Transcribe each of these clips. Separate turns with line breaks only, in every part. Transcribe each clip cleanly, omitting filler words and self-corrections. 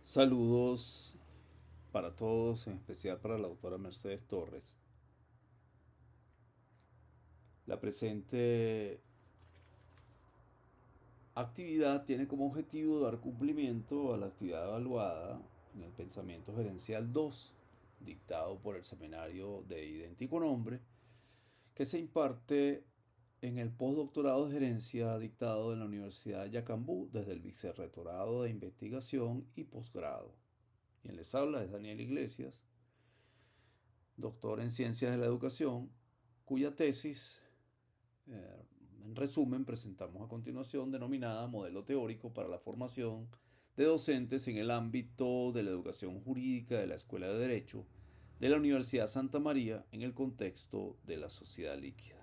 Saludos para todos, en especial para la autora Mercedes Torres. La presente actividad tiene como objetivo dar cumplimiento a la actividad evaluada en el Pensamiento Gerencial 2, dictado por el Seminario de Idéntico Nombre, que se imparte en el postdoctorado de gerencia dictado en la Universidad de Yacambú desde el Vicerrectorado de Investigación y Posgrado. Quien les habla es Daniel Iglesias, doctor en Ciencias de la Educación, cuya tesis, en resumen, presentamos a continuación, denominada Modelo Teórico para la Formación de Docentes en el ámbito de la educación jurídica de la Escuela de Derecho de la Universidad Santa María en el contexto de la sociedad líquida.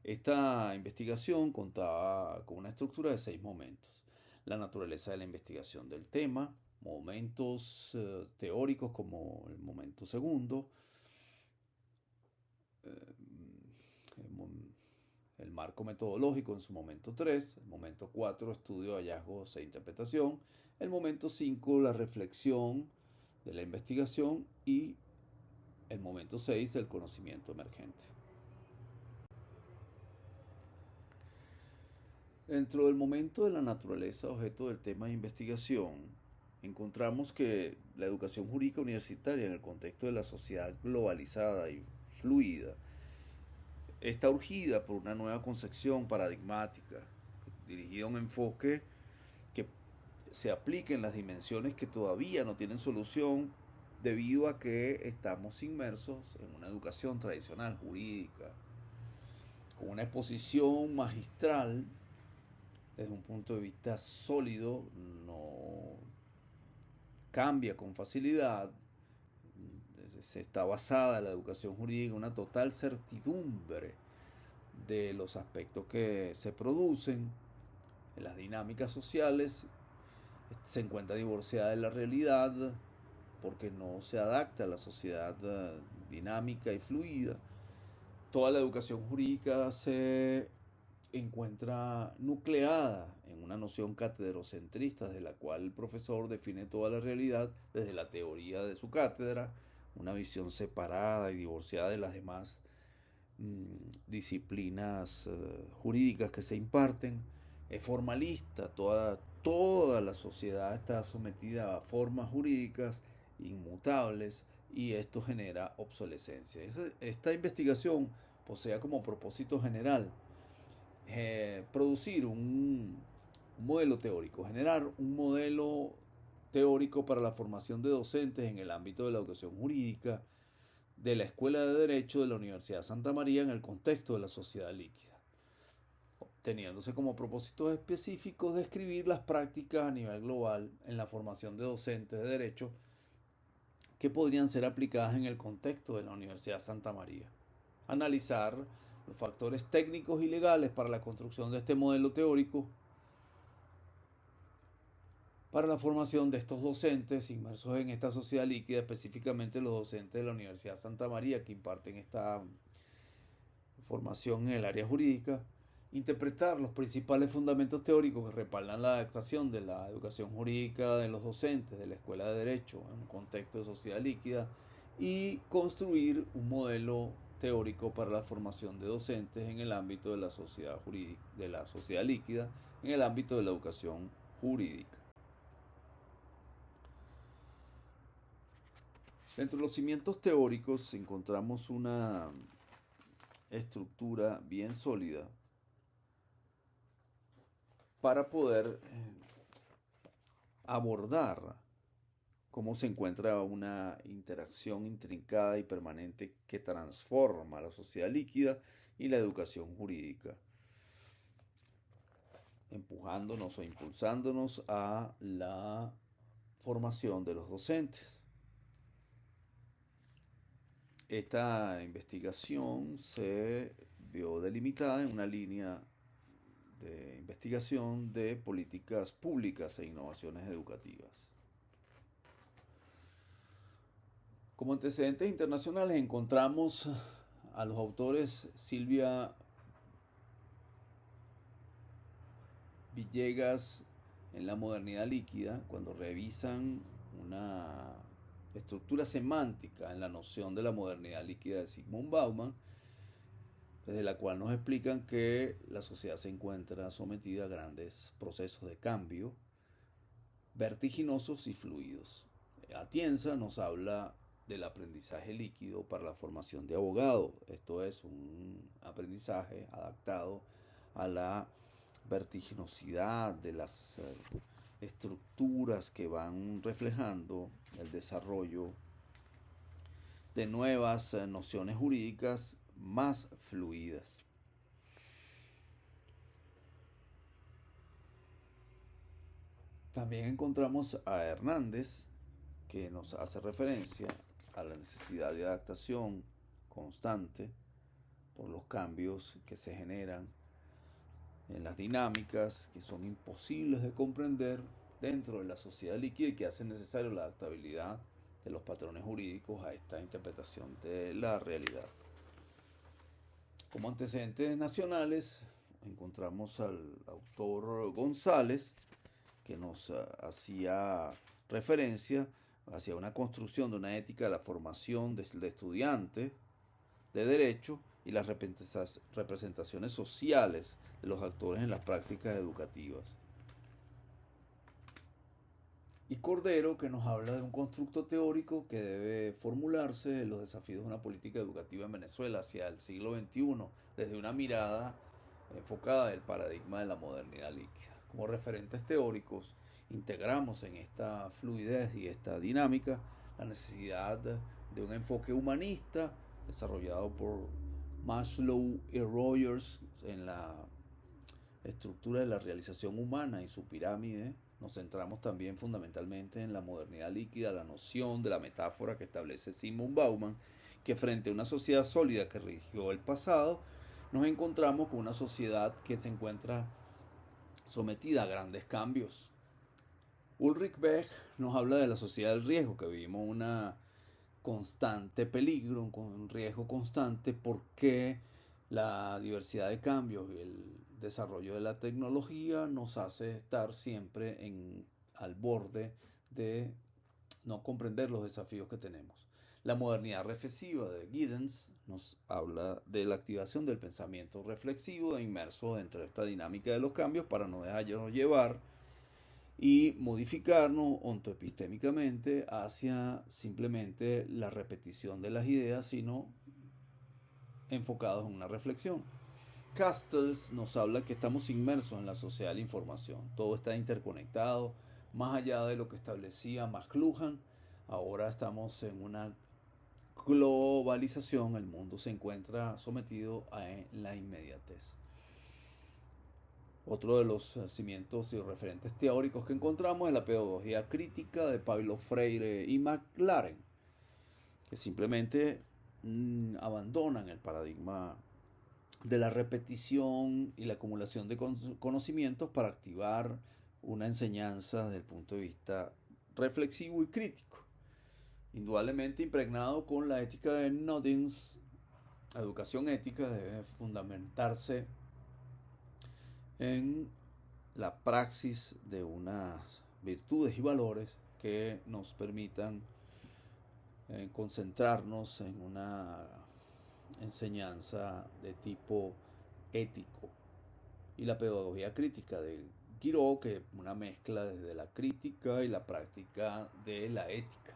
Esta investigación contaba con una estructura de 6 momentos. La naturaleza de la investigación del tema, momentos teóricos como el momento segundo, el marco metodológico en su momento 3, el momento 4, estudio, hallazgos e interpretación, el momento 5, la reflexión de la investigación y el momento 6, el conocimiento emergente. Dentro del momento de la naturaleza objeto del tema de investigación, encontramos que la educación jurídica universitaria en el contexto de la sociedad globalizada y fluida está urgida por una nueva concepción paradigmática, dirigida a un enfoque que se aplique en las dimensiones que todavía no tienen solución debido a que estamos inmersos en una educación tradicional jurídica, con una exposición magistral desde un punto de vista sólido, no cambia con facilidad, está basada la educación jurídica en una total certidumbre de los aspectos que se producen en las dinámicas sociales, se encuentra divorciada de la realidad porque no se adapta a la sociedad dinámica y fluida. Toda la educación jurídica se encuentra nucleada en una noción catedrocentrista, de la cual el profesor define toda la realidad desde la teoría de su cátedra, una visión separada y divorciada de las demás disciplinas jurídicas que se imparten. Es formalista, toda la sociedad está sometida a formas jurídicas inmutables y esto genera obsolescencia. Esta investigación posee como propósito general producir un modelo teórico, generar un modelo teórico para la formación de docentes en el ámbito de la educación jurídica de la Escuela de Derecho de la Universidad Santa María en el contexto de la sociedad líquida, teniéndose como propósitos específicos describir las prácticas a nivel global en la formación de docentes de derecho que podrían ser aplicadas en el contexto de la Universidad Santa María. Analizar los factores técnicos y legales para la construcción de este modelo teórico para la formación de estos docentes inmersos en esta sociedad líquida, específicamente los docentes de la Universidad Santa María que imparten esta formación en el área jurídica, interpretar los principales fundamentos teóricos que respaldan la adaptación de la educación jurídica de los docentes de la Escuela de Derecho en un contexto de sociedad líquida y construir un modelo teórico para la formación de docentes en el ámbito de la sociedad jurídica, de la sociedad líquida, en el ámbito de la educación jurídica. Dentro de los cimientos teóricos encontramos una estructura bien sólida para poder abordar cómo se encuentra una interacción intrincada y permanente que transforma la sociedad líquida y la educación jurídica, empujándonos o impulsándonos a la formación de los docentes. Esta investigación se vio delimitada en una línea de investigación de políticas públicas e innovaciones educativas. Como antecedentes internacionales encontramos a los autores Silvia Villegas en la modernidad líquida, cuando revisan una estructura semántica en la noción de la modernidad líquida de Zygmunt Bauman, desde la cual nos explican que la sociedad se encuentra sometida a grandes procesos de cambio, vertiginosos y fluidos. Atienza nos habla del aprendizaje líquido para la formación de abogado. Esto es un aprendizaje adaptado a la vertiginosidad de las estructuras que van reflejando el desarrollo de nuevas nociones jurídicas más fluidas. También encontramos a Hernández, que nos hace referencia a la necesidad de adaptación constante por los cambios que se generan en las dinámicas que son imposibles de comprender dentro de la sociedad líquida y que hacen necesario la adaptabilidad de los patrones jurídicos a esta interpretación de la realidad. Como antecedentes nacionales encontramos al autor González, que nos hacía referencia hacia una construcción de una ética de la formación del estudiante de derecho y las representaciones sociales de los actores en las prácticas educativas. Y Cordero, que nos habla de un constructo teórico que debe formularse en los desafíos de una política educativa en Venezuela hacia el siglo XXI, desde una mirada enfocada del paradigma de la modernidad líquida. Como referentes teóricos, integramos en esta fluidez y esta dinámica la necesidad de un enfoque humanista desarrollado por Maslow y Rogers en la estructura de la realización humana y su pirámide. Nos centramos también fundamentalmente en la modernidad líquida, la noción de la metáfora que establece Zygmunt Bauman, que frente a una sociedad sólida que rigió el pasado, nos encontramos con una sociedad que se encuentra sometida a grandes cambios. Ulrich Beck nos habla de la sociedad del riesgo, que vivimos una constante peligro, un riesgo constante, porque la diversidad de cambios y el desarrollo de la tecnología nos hace estar siempre al borde de no comprender los desafíos que tenemos. La modernidad reflexiva de Giddens nos habla de la activación del pensamiento reflexivo inmerso dentro de esta dinámica de los cambios para no dejarnos llevar y modificarnos ontoepistémicamente hacia simplemente la repetición de las ideas, sino enfocados en una reflexión. Castells nos habla que estamos inmersos en la sociedad de la información. Todo está interconectado, más allá de lo que establecía McLuhan. Ahora estamos en una globalización, el mundo se encuentra sometido a la inmediatez. Otro de los cimientos y referentes teóricos que encontramos es la pedagogía crítica de Paulo Freire y McLaren, que simplemente abandonan el paradigma de la repetición y la acumulación de conocimientos para activar una enseñanza desde el punto de vista reflexivo y crítico, indudablemente impregnado con la ética de Noddings. La educación ética debe fundamentarse en la praxis de unas virtudes y valores que nos permitan concentrarnos en una enseñanza de tipo ético. Y la pedagogía crítica de Guiraud, que es una mezcla desde la crítica y la práctica de la ética.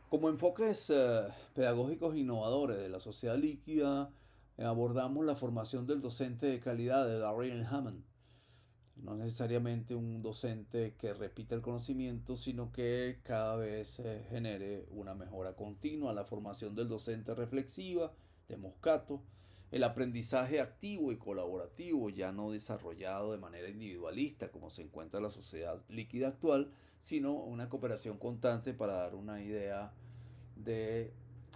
Como enfoques pedagógicos innovadores de la sociedad líquida, abordamos la formación del docente de calidad de Darrell Hammond. No necesariamente un docente que repita el conocimiento, sino que cada vez genere una mejora continua. La formación del docente reflexiva de Moscato, el aprendizaje activo y colaborativo, ya no desarrollado de manera individualista como se encuentra en la sociedad líquida actual, sino una cooperación constante para dar una idea de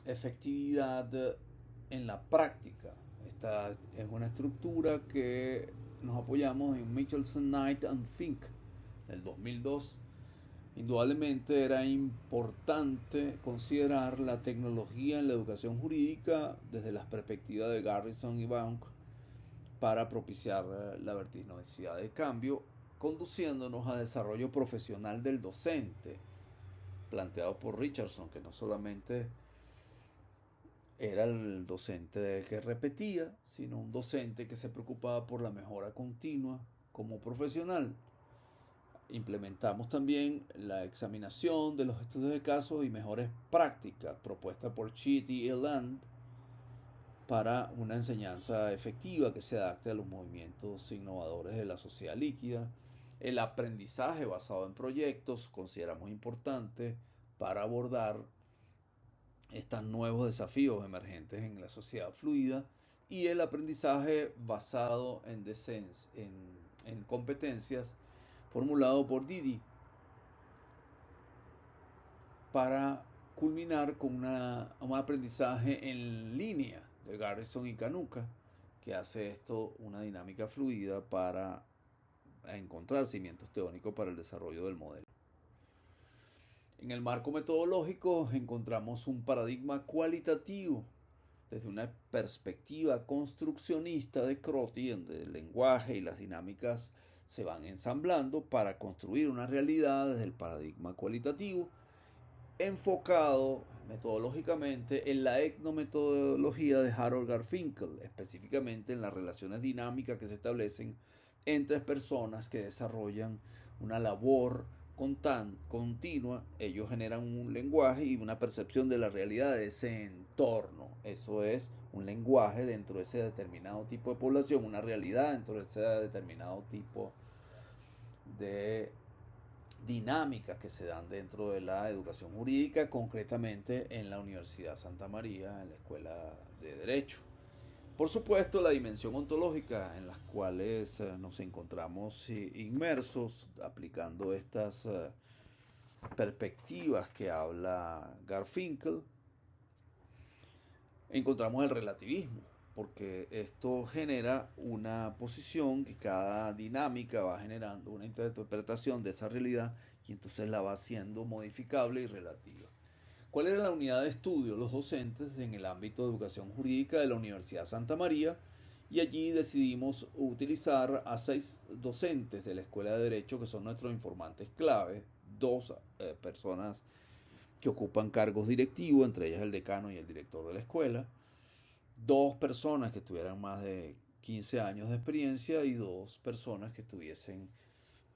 efectividad en la práctica. Esta es una estructura que nos apoyamos en Michelson, Knight and Fink del 2002. Indudablemente era importante considerar la tecnología en la educación jurídica desde las perspectivas de Garrison y Bank para propiciar la vertiginosidad de cambio conduciéndonos a desarrollo profesional del docente, planteado por Richardson, que no solamente era el docente que repetía, sino un docente que se preocupaba por la mejora continua como profesional. Implementamos también la examinación de los estudios de casos y mejores prácticas propuesta por Chitty y Land para una enseñanza efectiva que se adapte a los movimientos innovadores de la sociedad líquida. El aprendizaje basado en proyectos consideramos importante para abordar estos nuevos desafíos emergentes en la sociedad fluida, y el aprendizaje basado en competencias formulado por Didi para culminar con un aprendizaje en línea de Garrison y Canuca, que hace esto una dinámica fluida para encontrar cimientos teóricos para el desarrollo del modelo. En el marco metodológico encontramos un paradigma cualitativo desde una perspectiva construccionista de Crotty, donde el lenguaje y las dinámicas se van ensamblando para construir una realidad desde el paradigma cualitativo, enfocado metodológicamente en la etnometodología de Harold Garfinkel, específicamente en las relaciones dinámicas que se establecen entre personas que desarrollan una labor continua. Ellos generan un lenguaje y una percepción de la realidad de ese entorno. Eso es un lenguaje dentro de ese determinado tipo de población, una realidad dentro de ese determinado tipo de dinámicas que se dan dentro de la educación jurídica, concretamente en la Universidad Santa María, en la Escuela de Derecho. Por supuesto, la dimensión ontológica en las cuales nos encontramos inmersos aplicando estas perspectivas que habla Garfinkel, encontramos el relativismo, porque esto genera una posición que cada dinámica va generando una interpretación de esa realidad y entonces la va haciendo modificable y relativa. ¿Cuál era la unidad de estudio? Los docentes en el ámbito de educación jurídica de la Universidad Santa María, y allí decidimos utilizar a 6 docentes de la Escuela de Derecho que son nuestros informantes clave, 2 personas que ocupan cargos directivos, entre ellas el decano y el director de la escuela, 2 personas que tuvieran más de 15 años de experiencia y 2 personas que tuviesen,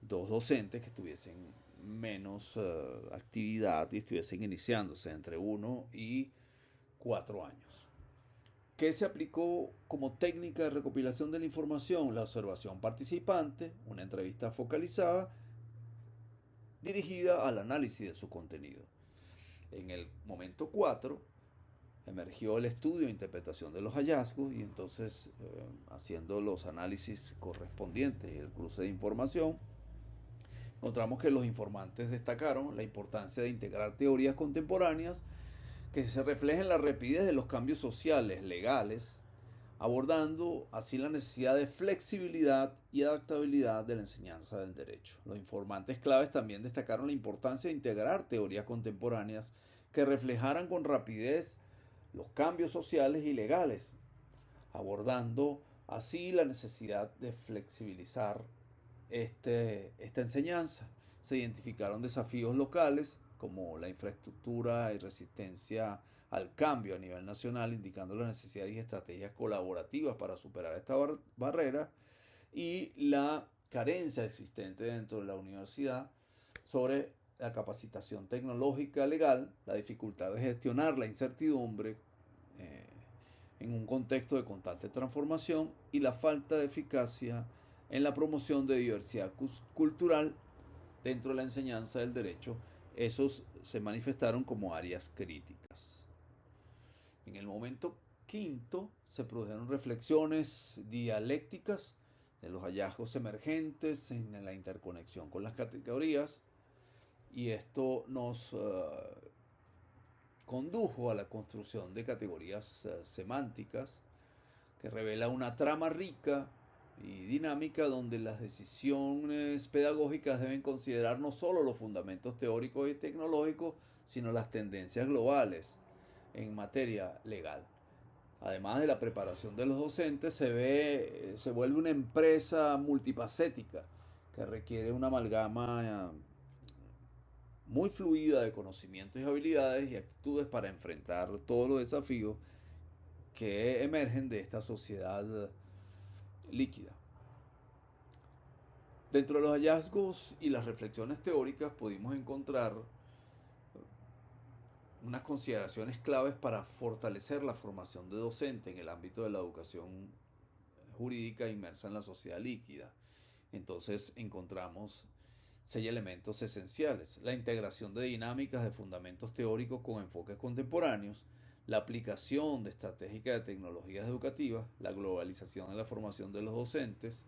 2 docentes que tuviesen menos actividad y estuviesen iniciándose entre 1 y 4 años. ¿Qué se aplicó como técnica de recopilación de la información? La observación participante, una entrevista focalizada dirigida al análisis de su contenido. En el momento 4 emergió el estudio e interpretación de los hallazgos, y entonces haciendo los análisis correspondientes y el cruce de información, encontramos que los informantes destacaron la importancia de integrar teorías contemporáneas que se reflejen la rapidez de los cambios sociales, legales, abordando así la necesidad de flexibilidad y adaptabilidad de la enseñanza del derecho. Los informantes claves también destacaron la importancia de integrar teorías contemporáneas que reflejaran con rapidez los cambios sociales y legales, abordando así la necesidad de flexibilizar esta enseñanza. Se identificaron desafíos locales como la infraestructura y resistencia al cambio a nivel nacional, indicando las necesidades y estrategias colaborativas para superar esta barrera, y la carencia existente dentro de la universidad sobre la capacitación tecnológica legal, la dificultad de gestionar la incertidumbre en un contexto de constante transformación, y la falta de eficacia en la promoción de diversidad cultural dentro de la enseñanza del derecho. Esos se manifestaron como áreas críticas. En el momento 5 se produjeron reflexiones dialécticas de los hallazgos emergentes en la interconexión con las categorías, y esto nos condujo a la construcción de categorías semánticas que revela una trama rica y dinámica donde las decisiones pedagógicas deben considerar no solo los fundamentos teóricos y tecnológicos, sino las tendencias globales en materia legal. Además de la preparación de los docentes, se vuelve una empresa multifacética que requiere una amalgama muy fluida de conocimientos y habilidades y actitudes para enfrentar todos los desafíos que emergen de esta sociedad líquida. Dentro de los hallazgos y las reflexiones teóricas pudimos encontrar unas consideraciones claves para fortalecer la formación de docente en el ámbito de la educación jurídica inmersa en la sociedad líquida. Entonces encontramos 6 elementos esenciales: la integración de dinámicas de fundamentos teóricos con enfoques contemporáneos, la aplicación de estratégicas de tecnologías educativas, la globalización de la formación de los docentes,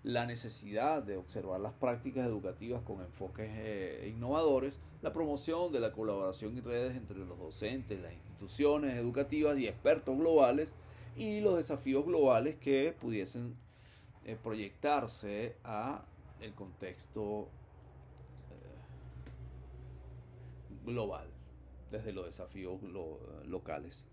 la necesidad de observar las prácticas educativas con enfoques innovadores, la promoción de la colaboración y redes entre los docentes, las instituciones educativas y expertos globales, y los desafíos globales que pudiesen proyectarse a el contexto global, desde los desafíos locales.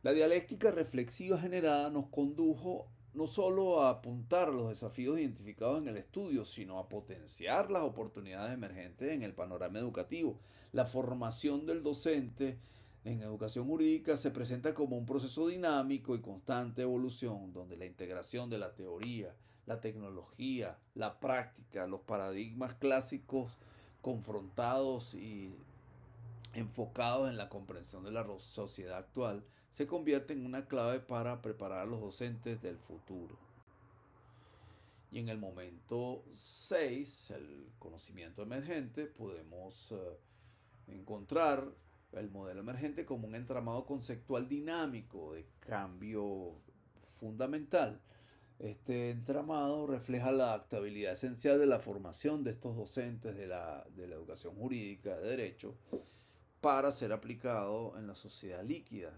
La dialéctica reflexiva generada nos condujo no solo a apuntar los desafíos identificados en el estudio, sino a potenciar las oportunidades emergentes en el panorama educativo. La formación del docente en educación jurídica se presenta como un proceso dinámico y constante evolución, donde la integración de la teoría, la tecnología, la práctica, los paradigmas clásicos confrontados y enfocados en la comprensión de la sociedad actual, se convierte en una clave para preparar a los docentes del futuro. Y en el momento 6, el conocimiento emergente, podemos encontrar el modelo emergente como un entramado conceptual dinámico de cambio fundamental. Este entramado refleja la adaptabilidad esencial de la formación de estos docentes de la educación jurídica de derecho para ser aplicado en la sociedad líquida.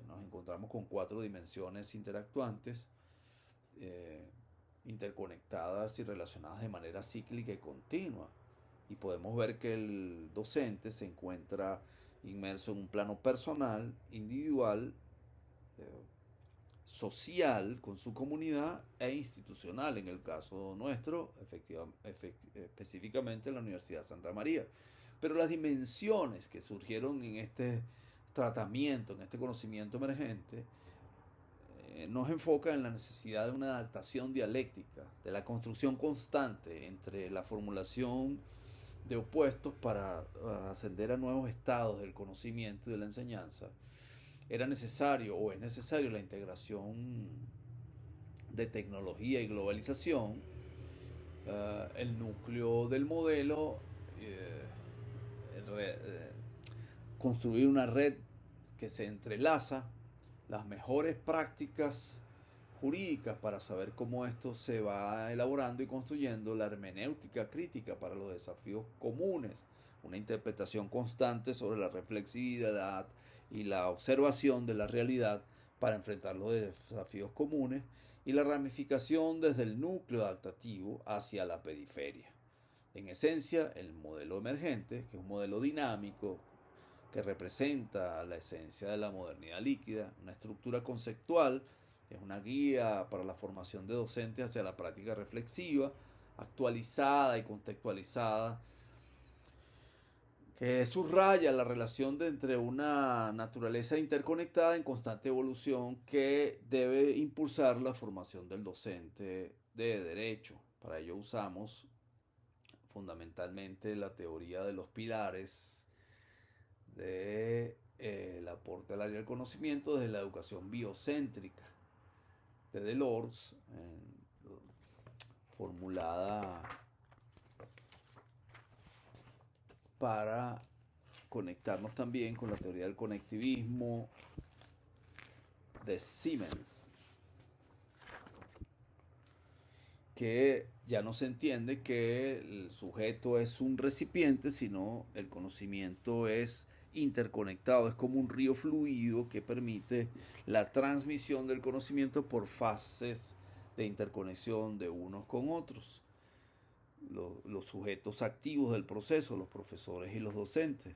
Nos encontramos con 4 dimensiones interactuantes, interconectadas y relacionadas de manera cíclica y continua. Y podemos ver que el docente se encuentra inmerso en un plano personal, individual, social con su comunidad e institucional, en el caso nuestro, específicamente en la Universidad Santa María. Pero las dimensiones que surgieron en este tratamiento, en este conocimiento emergente, nos enfoca en la necesidad de una adaptación dialéctica, de la construcción constante entre la formulación de opuestos para ascender a nuevos estados del conocimiento y de la enseñanza. Era necesario o es necesario la integración de tecnología y globalización, el núcleo del modelo, construir una red que se entrelaza las mejores prácticas jurídicas para saber cómo esto se va elaborando y construyendo, la hermenéutica crítica para los desafíos comunes, una interpretación constante sobre la reflexividad y la observación de la realidad para enfrentar los desafíos comunes, y la ramificación desde el núcleo adaptativo hacia la periferia. En esencia, el modelo emergente, que es un modelo dinámico, que representa la esencia de la modernidad líquida, una estructura conceptual, es una guía para la formación de docentes hacia la práctica reflexiva, actualizada y contextualizada, que subraya la relación entre una naturaleza interconectada en constante evolución que debe impulsar la formación del docente de derecho. Para ello usamos fundamentalmente la teoría de los pilares del aporte al área del conocimiento desde la educación biocéntrica de Delors, formulada para conectarnos también con la teoría del conectivismo de Siemens, que ya no se entiende que el sujeto es un recipiente, sino el conocimiento es interconectado, es como un río fluido que permite la transmisión del conocimiento por fases de interconexión de unos con otros. Los sujetos activos del proceso, los profesores y los docentes.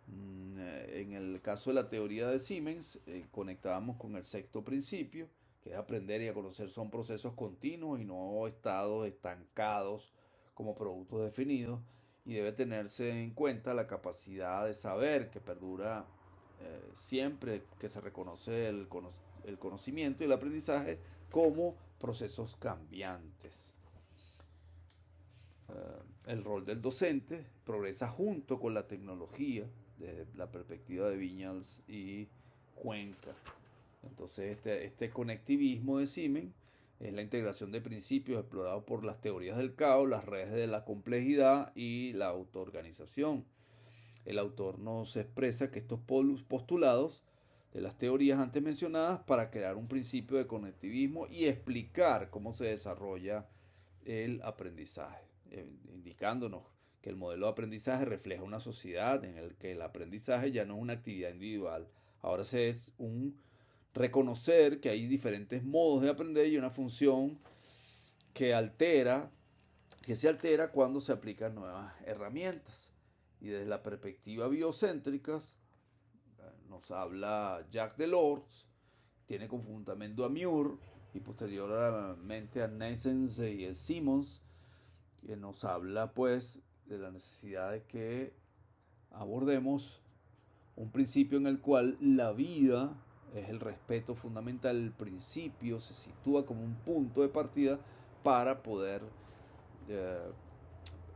En el caso de la teoría de Siemens, conectábamos con el sexto principio, que es aprender y a conocer, son procesos continuos y no estados estancados como productos definidos, y debe tenerse en cuenta la capacidad de saber que perdura siempre que se reconoce el conocimiento y el aprendizaje como procesos cambiantes. El rol del docente progresa junto con la tecnología desde la perspectiva de Viñals y Cuenca. Entonces este conectivismo de Siemens es la integración de principios explorados por las teorías del caos, las redes de la complejidad y la autoorganización. El autor nos expresa que estos postulados de las teorías antes mencionadas para crear un principio de conectivismo y explicar cómo se desarrolla el aprendizaje, indicándonos que el modelo de aprendizaje refleja una sociedad en la que el aprendizaje ya no es una actividad individual, ahora es un reconocer que hay diferentes modos de aprender y una función que se altera cuando se aplican nuevas herramientas. Y desde la perspectiva biocéntrica nos habla Jacques Delors, tiene como fundamento a Muir y posteriormente a Naessens y el Simons, que nos habla pues de la necesidad de que abordemos un principio en el cual la vida es el respeto fundamental, el principio se sitúa como un punto de partida para poder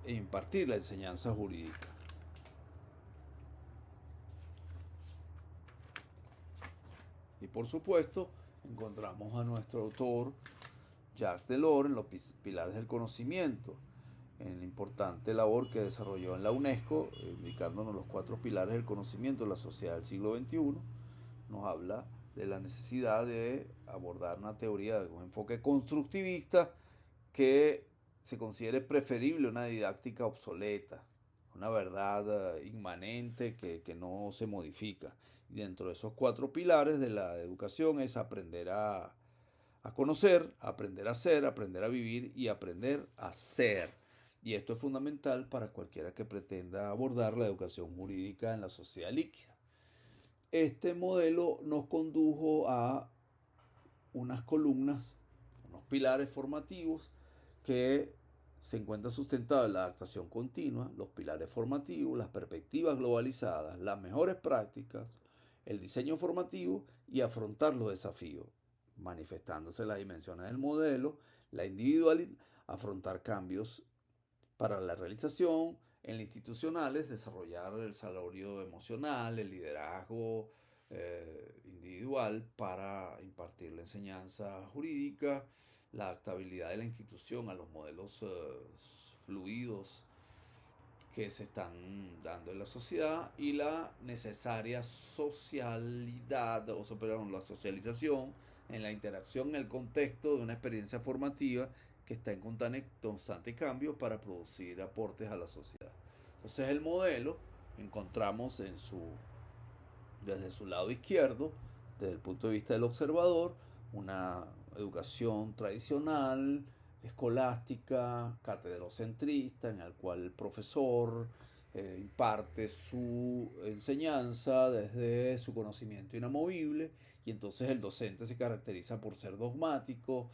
impartir la enseñanza jurídica. Y por supuesto, encontramos a nuestro autor Jacques Delors en los pilares del conocimiento, en la importante labor que desarrolló en la UNESCO, indicándonos los 4 pilares del conocimiento de la sociedad del siglo XXI. Nos habla de la necesidad de abordar una teoría de un enfoque constructivista que se considere preferible a una didáctica obsoleta, una verdad inmanente que no se modifica. Y dentro de esos 4 pilares de la educación es aprender a conocer, aprender a ser, aprender a vivir y aprender a ser. Y esto es fundamental para cualquiera que pretenda abordar la educación jurídica en la sociedad líquida. Este modelo nos condujo a unas columnas, unos pilares formativos que se encuentran sustentados en la adaptación continua, los pilares formativos, las perspectivas globalizadas, las mejores prácticas, el diseño formativo y afrontar los desafíos, manifestándose las dimensiones del modelo, la individualidad, afrontar cambios para la realización, en las institucionales, desarrollar el desarrollo emocional, el liderazgo individual para impartir la enseñanza jurídica, la adaptabilidad de la institución a los modelos fluidos que se están dando en la sociedad y la necesaria socialidad, la socialización en la interacción, en el contexto de una experiencia formativa que está en constante cambio para producir aportes a la sociedad. Entonces el modelo encontramos desde su lado izquierdo, desde el punto de vista del observador, una educación tradicional, escolástica, catedracentrista, en el cual el profesor imparte su enseñanza desde su conocimiento inamovible, y entonces el docente se caracteriza por ser dogmático,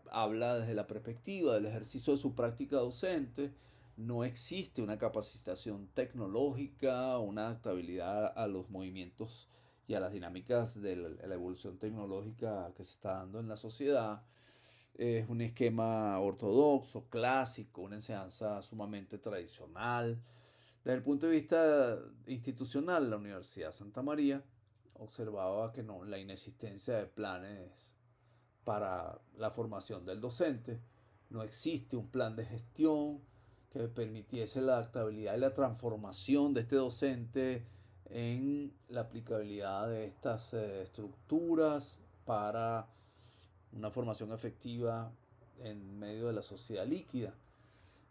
habla desde la perspectiva del ejercicio de su práctica docente. No existe una capacitación tecnológica, una adaptabilidad a los movimientos y a las dinámicas de la evolución tecnológica que se está dando en la sociedad. Es un esquema ortodoxo, clásico, una enseñanza sumamente tradicional. Desde el punto de vista institucional, la Universidad Santa María observaba que la inexistencia de planes para la formación del docente. No existe un plan de gestión que permitiese la adaptabilidad y la transformación de este docente en la aplicabilidad de estas estructuras para una formación efectiva en medio de la sociedad líquida.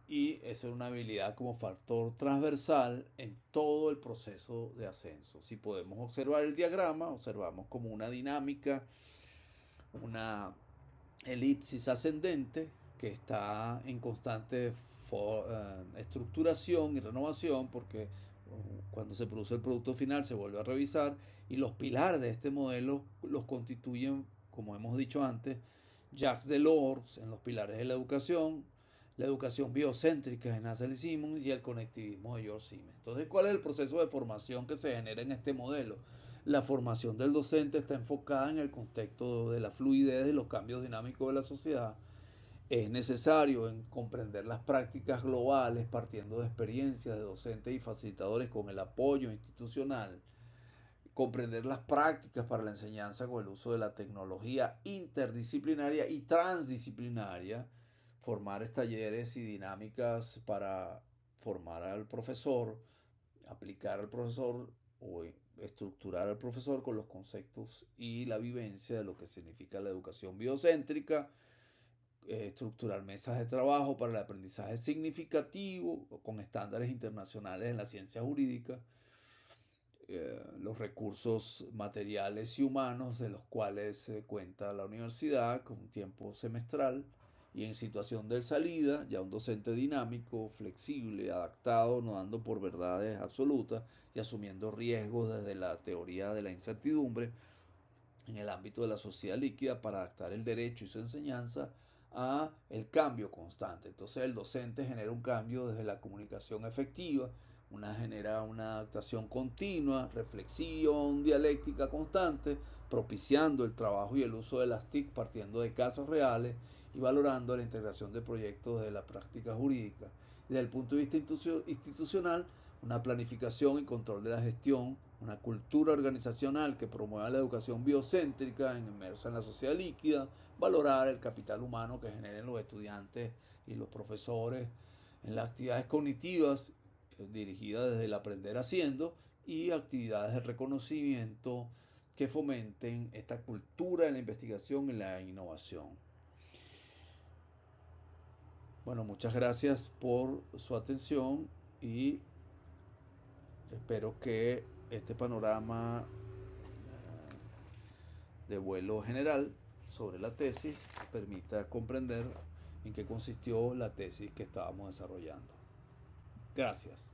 Y esa es una habilidad como factor transversal en todo el proceso de ascenso. Si podemos observar el diagrama, observamos como una dinámica, una elipsis ascendente que está en constante estructuración y renovación, porque cuando se produce el producto final se vuelve a revisar, y los pilares de este modelo los constituyen como hemos dicho antes, Jacques Delors en Los pilares de la educación biocéntrica de Nassim Simons y el conectivismo de George Siemens. Entonces, ¿cuál es el proceso de formación que se genera en este modelo? La formación del docente está enfocada en el contexto de la fluidez de los cambios dinámicos de la sociedad. Es necesario en comprender las prácticas globales partiendo de experiencias de docentes y facilitadores con el apoyo institucional, comprender las prácticas para la enseñanza con el uso de la tecnología interdisciplinaria y transdisciplinaria, formar talleres y dinámicas para formar al profesor, aplicar al profesor o estructurar al profesor con los conceptos y la vivencia de lo que significa la educación biocéntrica, estructurar mesas de trabajo para el aprendizaje significativo con estándares internacionales en la ciencia jurídica, los recursos materiales y humanos de los cuales cuenta la universidad con un tiempo semestral y en situación de salida, ya un docente dinámico, flexible, adaptado, no dando por verdades absolutas y asumiendo riesgos desde la teoría de la incertidumbre en el ámbito de la sociedad líquida para adaptar el derecho y su enseñanza a el cambio constante. Entonces el docente genera un cambio desde la comunicación efectiva, genera una adaptación continua, reflexión dialéctica constante, propiciando el trabajo y el uso de las TIC partiendo de casos reales y valorando la integración de proyectos de la práctica jurídica. Desde el punto de vista institucional, una planificación y control de la gestión, una cultura organizacional que promueva la educación biocéntrica inmersa en la sociedad líquida, valorar el capital humano que generen los estudiantes y los profesores en las actividades cognitivas dirigidas desde el aprender haciendo y actividades de reconocimiento que fomenten esta cultura de la investigación y la innovación. Bueno, muchas gracias por su atención y espero que este panorama de vuelo general sobre la tesis permita comprender en qué consistió la tesis que estábamos desarrollando. Gracias.